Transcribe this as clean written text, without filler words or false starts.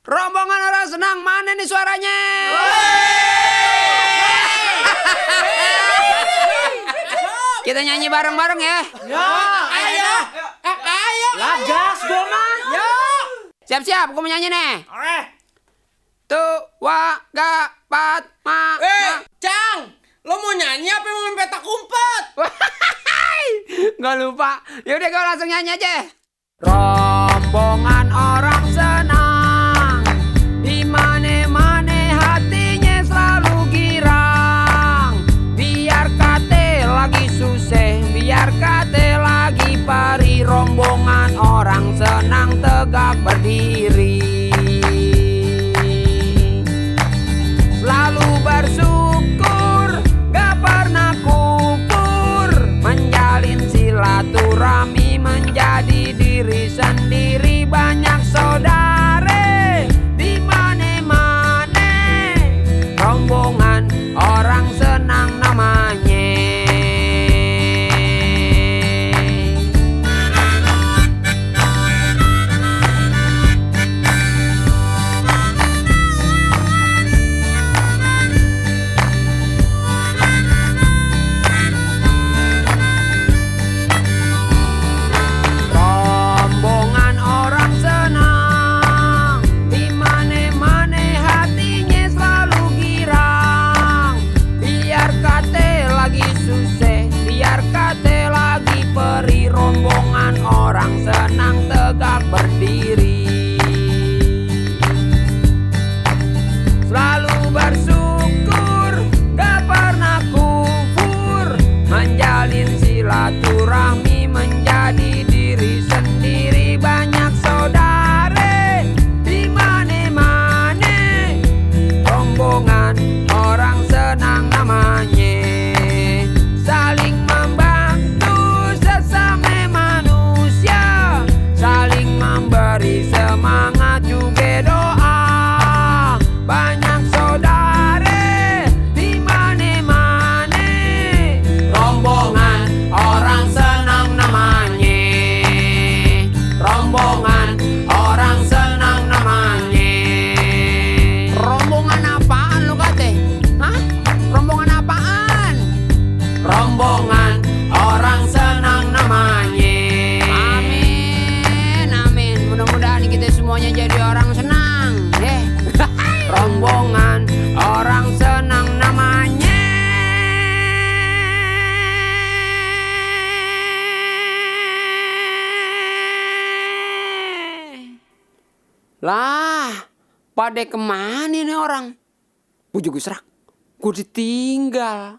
Rombongan orang senang, mana nih suaranya? Kita nyanyi bareng-bareng ya. Ya, ayo. Ayo. Lagas gua mah. Ya. Siap-siap, aku mau nyanyi nih. Oke. Tua gapat ma. Cang, lo mau nyanyi apa mau main petak umpet? Gak lupa. Yaudah gue langsung nyanyi aja. Rombongan orang senang, di mana-mana hatinya selalu girang. Biar kate lagi susah, biar kate lagi perih, rombongan orang senang tegak berdiri. Selalu bersyukur, gak pernah kufur, menjalin silaturahmi menjadi diri sendiri. Banyak saudara di mana-mana, rombongan orang senang namanya. Rombongan orang senang, di mana-mana hatinya selalu girang. Biar kate lagi susah, biar kate lagi perih, rombongan orang senang tegak berdiri. Selalu bersyukur, gak pernah kufur, menjalin silaturahmi menjadi diri sendiri. Banyak saudara di mana-mana, rombongan orang senang namanya. Saling membantu sesama manusia, saling memberi semangat juga doa. Banyak saudara di mana-mana, rombongan orang senang namanya. Rombongan orang senang namanya. Rombongan apaan lu kate? Hah? Rombongan apaan? Rombongan orang senang namanya. Amin, amin. Mudah-mudahan kita semuanya jadi orang senang. Rombongan orang senang namanya. Lah, pada kemana nih orang? Gue juga serak, gue ditinggal.